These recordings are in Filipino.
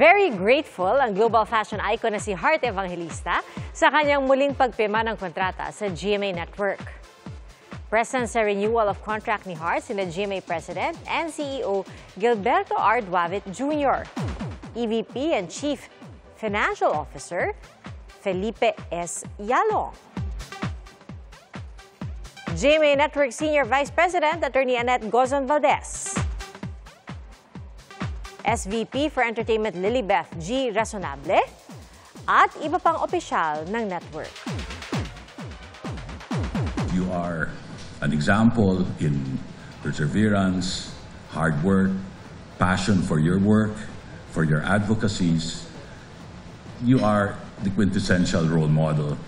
Very grateful ang global fashion icon na si Heart Evangelista sa kanyang muling pagpirma ng kontrata sa GMA Network. Present sa renewal of contract ni Heart sina GMA President and CEO Gilberto R. Duavit Jr., EVP and Chief Financial Officer Felipe S. Yalong, GMA Network Senior Vice President Attorney Annette Gozon Valdez, SVP for Entertainment Lilibeth G. Razonable, at iba pang opisyal ng network. You are an example in perseverance, hard work, passion for your work, for your advocacies. You are the quintessential role model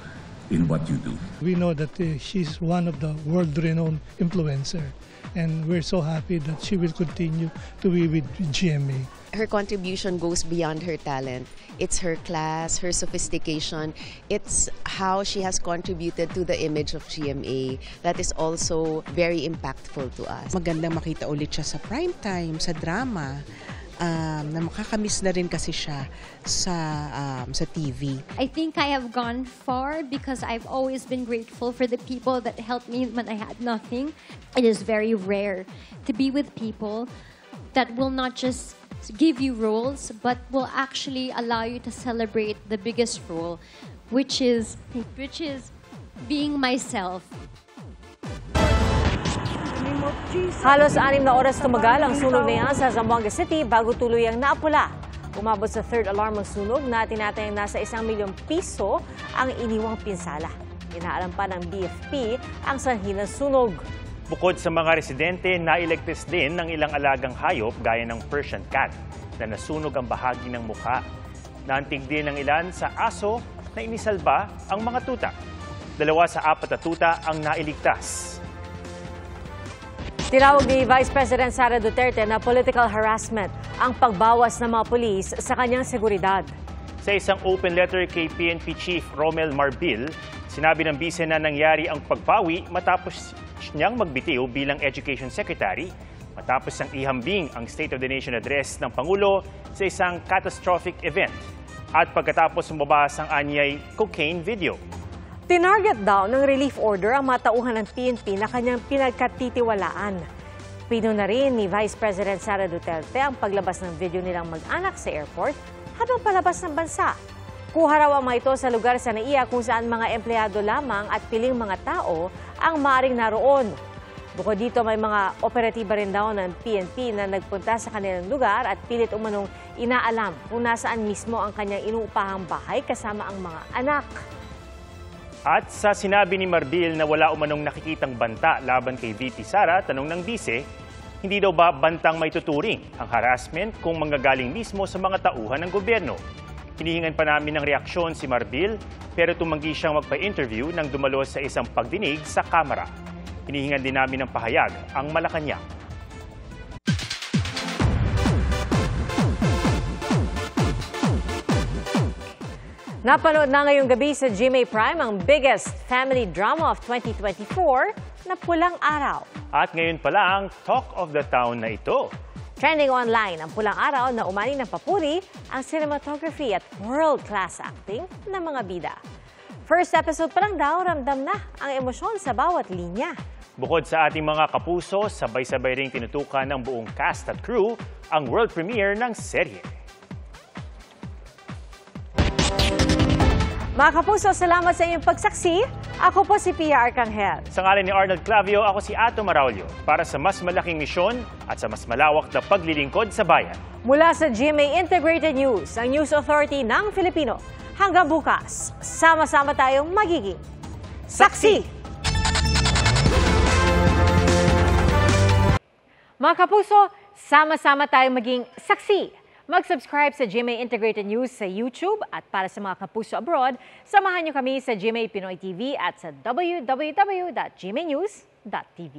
in what you do. We know that she's one of the world-renowned influencer, and we're so happy that she will continue to be with GMA. Her contribution goes beyond her talent. It's her class, her sophistication. It's how she has contributed to the image of GMA that is also very impactful to us. Magandang makita ulit siya sa prime time, sa drama. Na makakamiss na rin kasi siya sa TV. I think I have gone far because I've always been grateful for the people that helped me when I had nothing. It is very rare to be with people that will not just give you roles, but will actually allow you to celebrate the biggest role, which is being myself. Halos 6 na oras tumagal ang sunog na yan sa Zamboanga City bago tuluyang naapula. Umabot sa third alarm ang sunog na tinatayang nasa 1 milyong piso ang iniwang pinsala. Inaalam pa ng BFP ang sanhi ng sunog. Bukod sa mga residente, nailigtas din ng ilang alagang hayop gaya ng Persian cat na nasunog ang bahagi ng mukha. Naantig din ng ilan sa aso na inisalba ang mga tuta. 2 sa 4 na tuta ang nailigtas. Tinawag ni Vice President Sara Duterte na political harassment ang pagbawas ng mga pulis sa kanyang seguridad. Sa isang open letter kay PNP Chief Romel Marbil, sinabi ng bise na nangyari ang pagpawi matapos niyang magbitiw bilang Education Secretary matapos ng ihambing ang State of the Nation address ng Pangulo sa isang catastrophic event at pagkatapos lumabas ang anyay cocaine video. Tinarget daw ng relief order ang mga tauhan ng PNP na kanyang pinagkatitiwalaan. Pino na rin ni Vice President Sara Duterte ang paglabas ng video nilang mag-anak sa airport habang palabas ng bansa. Kuha raw ang mga ito sa lugar sa NAIA kung saan mga empleyado lamang at piling mga tao ang maaring naroon. Bukod dito, may mga operatiba rin daw ng PNP na nagpunta sa kanilang lugar at pilit umanong inaalam kung nasaan mismo ang kanyang inuupahang bahay kasama ang mga anak. At sa sinabi ni Marbil na wala umanong nakikitang banta laban kay VP Sara, tanong ng bise, hindi daw ba bantang may tuturing ang harassment kung manggagaling mismo sa mga tauhan ng gobyerno? Hinihingan pa namin ng reaksyon si Marbil pero tumanggi siyang magpa-interview nang dumalo sa isang pagdinig sa kamera. Hinihingan din namin ng pahayag ang Malacanang. Napanood na ngayong gabi sa GMA Prime ang biggest family drama of 2024 na Pulang Araw. At ngayon pa lang, talk of the town na ito. Trending online ang Pulang Araw na umani ng papuri ang cinematography at world-class acting ng mga bida. First episode pa lang daw, ramdam na ang emosyon sa bawat linya. Bukod sa ating mga kapuso, sabay-sabay ring tinutukan ng buong cast at crew ang world premiere ng serye. Mga kapuso, salamat sa inyong pagsaksi. Ako po si Pia Arcangel. Sa ngalan ni Arnold Clavio, ako si Ato Maraulio para sa mas malaking misyon at sa mas malawak na paglilingkod sa bayan. Mula sa GMA Integrated News, ang News Authority ng Filipino. Hanggang bukas, sama-sama tayong magiging saksi! Mga kapuso, sama-sama tayong maging saksi! Mag-subscribe sa GMA Integrated News sa YouTube at para sa mga kapuso abroad, samahan niyo kami sa GMA Pinoy TV at sa www.gmanews.tv.